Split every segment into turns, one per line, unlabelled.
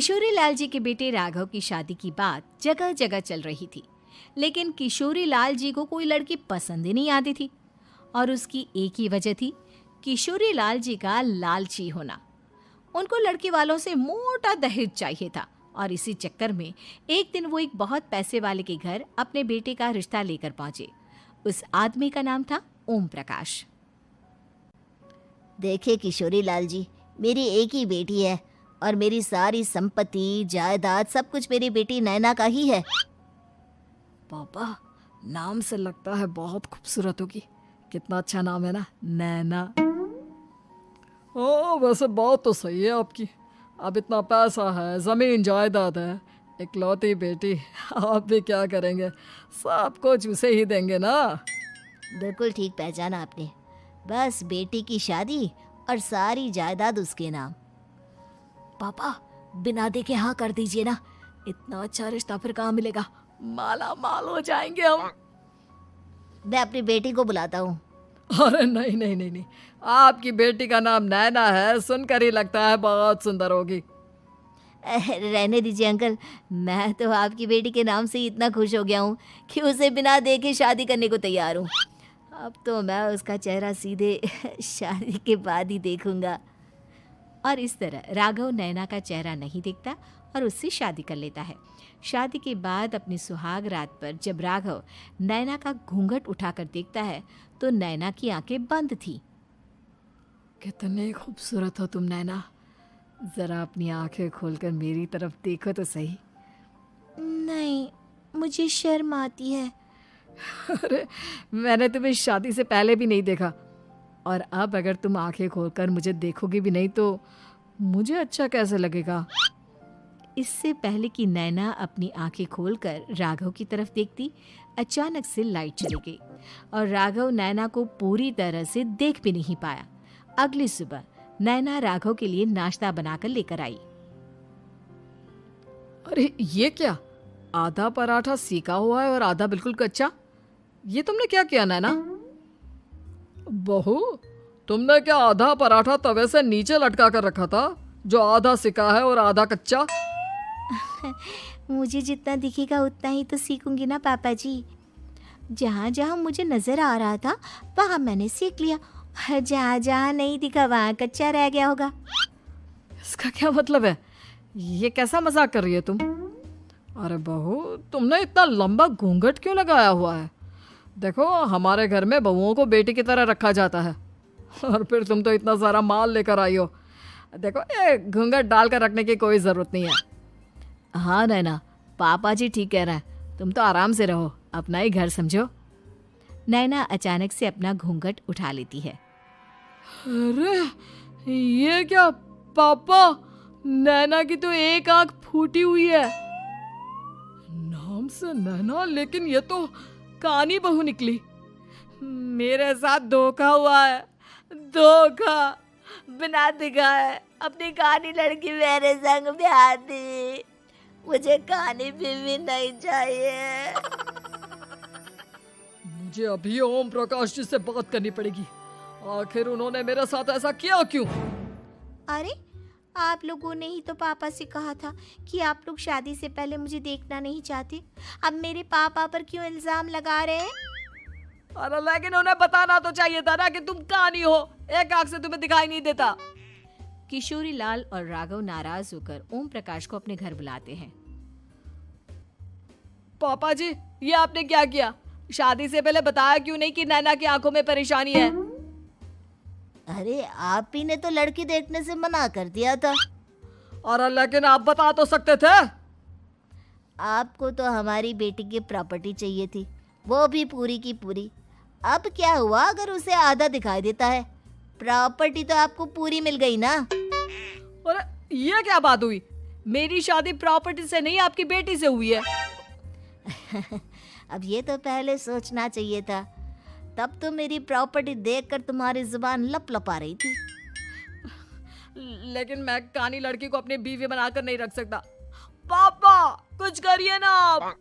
किशोरी लाल जी के बेटे राघव की शादी की बात जगह जगह चल रही थी, लेकिन किशोरी लाल जी को कोई लड़की पसंद ही नहीं आती थी। और उसकी एक ही वजह थी, किशोरी लाल जी का लालची होना। उनको लड़की वालों से मोटा दहेज चाहिए था और इसी चक्कर में एक दिन वो एक बहुत पैसे वाले के घर अपने बेटे का रिश्ता लेकर पहुंचे। उस आदमी का नाम था ओम प्रकाश।
देखिए किशोरी लाल जी, मेरी एक ही बेटी है और मेरी सारी संपत्ति जायदाद सब कुछ मेरी बेटी नैना का ही है।
पापा, नाम से लगता है बहुत खूबसूरत होगी। कितना अच्छा नाम है ना, नैना। ओ, वैसे बात तो सही है आपकी। अब इतना पैसा है, जमीन जायदाद है, इकलौती बेटी, आप भी क्या करेंगे? सब कुछ उसे ही देंगे ना।
बिल्कुल ठीक पहचाना आपने। बस बेटी की शादी और सारी जायदाद उसके नाम।
पापा, बिना देखे हाँ कर दीजिए ना। इतना अच्छा रिश्ता फिर कहाँ मिलेगा? माला माल हो जाएंगे हम।
मैं अपनी बेटी को बुलाता हूँ।
अरे नहीं नहीं नहीं नहीं, आपकी बेटी का नाम नैना है, सुनकर ही लगता है बहुत सुंदर होगी।
रहने दीजिए अंकल, मैं तो आपकी बेटी के नाम से ही इतना खुश हो गया हूँ कि उसे बिना देखे शादी करने को तैयार हूँ। अब तो मैं उसका चेहरा सीधे शादी के बाद ही देखूंगा।
और इस तरह राघव नैना का चेहरा नहीं देखता और उससे शादी कर लेता है। शादी के बाद अपनी सुहाग रात पर जब राघव नैना का घूंघट उठाकर देखता है तो नैना की आंखें बंद थी।
कितने खूबसूरत हो तुम नैना, जरा अपनी आंखें खोलकर मेरी तरफ देखो तो सही।
नहीं, मुझे शर्म आती है।
अरे, मैंने तुम्हें शादी से पहले भी नहीं देखा, और अब अगर तुम आंखें खोलकर मुझे देखोगी भी नहीं तो मुझे अच्छा कैसे लगेगा?
इससे पहले कि नैना अपनी आंखें खोलकर राघव की तरफ देखती, अचानक से लाइट चली गई और राघव नैना को पूरी तरह से देख भी नहीं पाया। अगली सुबह नैना राघव के लिए नाश्ता बनाकर लेकर आई।
अरे ये क्या, आधा पराठा सेका हुआ है और आधा बिल्कुल कच्चा। ये तुमने क्या किया नैना? बहू, तुमने क्या आधा पराठा तवे से नीचे लटका कर रखा था, जो आधा सिका है और आधा कच्चा?
मुझे जितना दिखेगा उतना ही तो सीखूंगी ना पापा जी। जहाँ जहाँ मुझे नजर आ रहा था वहाँ मैंने सीख लिया, जहाँ जहाँ नहीं दिखा वहाँ कच्चा रह गया होगा।
इसका क्या मतलब है? ये कैसा मजाक कर रही है तुम? अरे बहू, तुमने इतना लंबा घूंघट क्यों लगाया हुआ है? देखो, हमारे घर में बहुओं को बेटी की तरह रखा जाता है, और फिर तुम तो इतना सारा माल लेकर आई हो। देखो, ये घूंघट डालकर रखने की कोई ज़रूरत नहीं है।
हाँ नैना, पापा जी ठीक कह रहे हैं, तुम तो आराम से रहो, अपना ही घर समझो। नैना अचानक से अपना घूंघट उठा लेती है।
अरे ये क्या पापा, नैना की तो एक आंख फूटी हुई है। नाम से नैना, लेकिन ये तो कानी बहू निकली। मेरे साथ धोखा हुआ है, धोखा।
बिना दिखाए अपनी कहानी लड़की मेरे संग ब्याह दी। मुझे कहानी भी नहीं चाहिए।
मुझे अभी ओम प्रकाश जी से बात करनी पड़ेगी। आखिर उन्होंने मेरे साथ ऐसा किया क्यों?
अरे, आप लोगों ने ही तो पापा से कहा था कि आप लोग शादी से पहले मुझे देखना नहीं चाहते। अब मेरे पापा पर क्यों इल्जाम लगा रहे हैं?
अरे लेकिन उन्हें बताना तो चाहिए था ना कि तुम कहानी हो, एक आंख से तुम्हें दिखाई नहीं देता।
किशोरी लाल और राघव नाराज होकर ओम प्रकाश को अपने घर बुलाते हैं।
पापा जी, ये आपने क्या किया? शादी से पहले बताया क्यों नहीं कि नैना की आंखों में परेशानी है?
अरे, आप ही ने तो लड़की देखने से मना कर दिया था।
और लेकिन आप बता तो सकते थे।
आपको तो हमारी बेटी की प्रॉपर्टी चाहिए थी, वो भी पूरी की पूरी। अब क्या हुआ अगर उसे आधा दिखाई देता है? प्रॉपर्टी तो आपको पूरी मिल गई ना।
अरे ये क्या बात हुई? मेरी शादी प्रॉपर्टी से नहीं, आपकी बेटी से हुई है।
अब ये तो पहले सोचना चाहिए था, तब तो मेरी प्रॉपर्टी देखकर तुम्हारी जुबान लप लपा रही थी।
लेकिन मैं कानी लड़की को अपनी बीवी बनाकर नहीं रख सकता। पापा, कुछ करिए ना आप।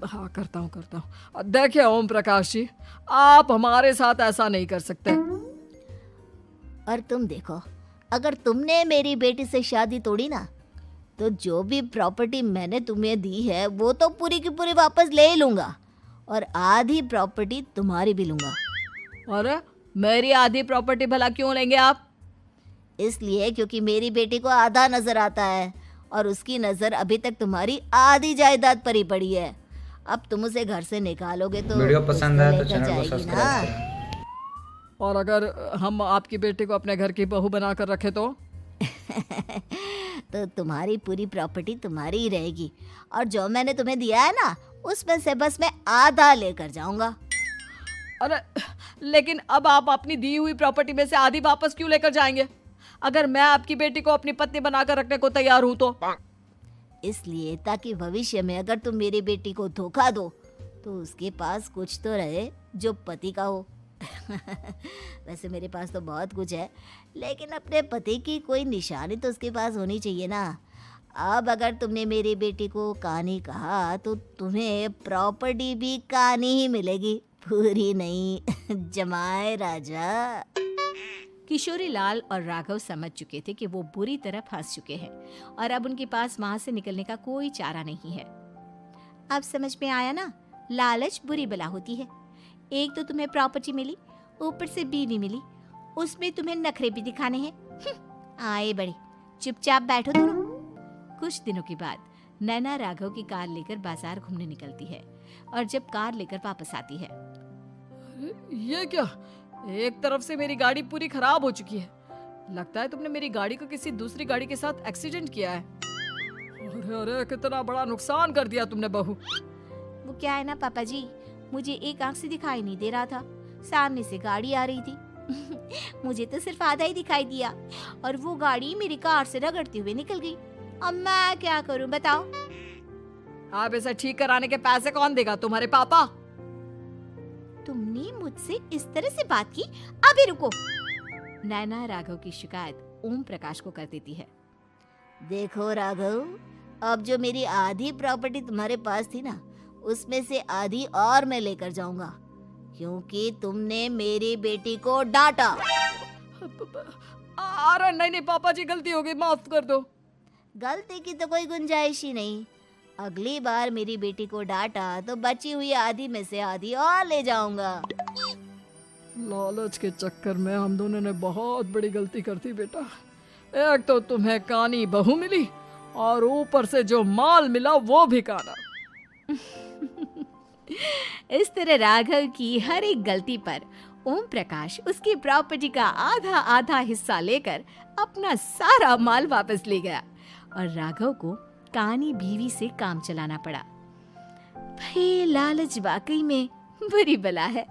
हाँ, करता हूँ। देखिए ओम प्रकाश जी, आप हमारे साथ ऐसा नहीं कर सकते।
और तुम देखो, अगर तुमने मेरी बेटी से शादी तोड़ी ना तो जो भी प्रॉपर्टी मैंने तुम्हें दी है वो तो पूरी की पूरी वापस ले ही लूँगा और आधी प्रॉपर्टी तुम्हारी भी लूँगा।
अरे मेरी आधी प्रॉपर्टी भला क्यों लेंगे आप?
इसलिए क्योंकि मेरी बेटी को आधा नजर आता है और उसकी नजर अभी तक तुम्हारी आधी जायदाद पर ही पड़ी है। अब तुम उसे घर से निकालोगे तो
वीडियो पसंद आया तो
लेकर
चैनल को
जाएगी
सब्सक्राइब
ना।
करें।
और अगर हम आपकी बेटी को अपने घर की बहू बनाकर रखे तो?
तो तुम्हारी पूरी प्रॉपर्टी तुम्हारी ही रहेगी और जो मैंने तुम्हें दिया है ना उसमें से बस मैं आधा लेकर जाऊंगा।
अरे लेकिन अब आप अपनी दी हुई प्रॉपर्टी में से आधी वापस क्यों लेकर जाएंगे? अगर मैं आपकी बेटी को अपनी पत्नी बनाकर रखने को तैयार हूं तो?
इसलिए ताकि भविष्य में अगर तुम मेरी बेटी को धोखा दो तो उसके पास कुछ तो रहे जो पति का हो। वैसे मेरे पास तो बहुत कुछ है लेकिन अपने पति की कोई निशानी तो उसके पास होनी चाहिए ना। अब अगर तुमने मेरी बेटी को कानी कहा तो तुम्हें प्रॉपर्टी भी कानी ही मिलेगी, पूरी नहीं। जमाए राजा।
किशोरी लाल और राघव समझ चुके थे कि वो बुरी तरह फंस चुके हैं और अब उनके पास वहां से निकलने का कोई चारा नहीं है। अब समझ में आया ना, लालच बुरी बला होती है। एक तो तुम्हें प्रॉपर्टी मिली, ऊपर से बीवी मिली, उसमें तुम्हें नखरे भी दिखाने हैं। आए बड़े, चुपचाप बैठो दोनों। कुछ दिनों के बाद नैना राघव की कार लेकर बाजार घूमने निकलती है और जब कार लेकर वापस आती है,
ये क्या? एक तरफ से मेरी गाड़ी पूरी खराब हो चुकी है। लगता है तुमने मेरी गाड़ी को किसी दूसरी गाड़ी के साथ एक्सीडेंट किया है। अरे अरे कितना बड़ा नुकसान कर दिया तुमने बहू।
वो क्या है ना पापा जी, मुझे एक आंख से दिखाई नहीं दे रहा था, सामने से गाड़ी आ रही थी। मुझे तो सिर्फ आधा ही दिखाई दिया और वो गाड़ी मेरी कार से रगड़ते हुए निकल गई। अब मैं क्या करूं बताओ?
आप इसे ठीक कराने के पैसे कौन देगा? तुम्हारे पापा।
तुमने मुझसे इस तरह से बात की? अभी रुको। नैना राघव की शिकायत ओम प्रकाश को कर देती है।
देखो राघव, अब जो मेरी आधी प्रॉपर्टी तुम्हारे पास थी ना उसमें से आधी और मैं लेकर जाऊंगा क्योंकि तुमने मेरी बेटी को डांटा।
अरे नहीं नहीं पापा जी, गलती हो गई, माफ कर दो।
गलती की तो कोई गुंजाइश ही नहीं। अगली बार मेरी बेटी को डांटा तो बची हुई आधी में से आधी और ले जाऊंगा।
लालच के चक्कर में हम दोनों ने बहुत बड़ी गलती कर दी बेटा। एक तो तुम्हें कानी बहू मिली और ऊपर से जो माल मिला वो भी काना।
इस तरह राघव की हर एक गलती पर ओम प्रकाश उसकी प्रॉपर्टी का आधा आधा हिस्सा लेकर अपना सारा माल वापस ले गया और राघव को कानी बीवी से काम चलाना पड़ा। भाई लालच वाकई में बुरी बला है।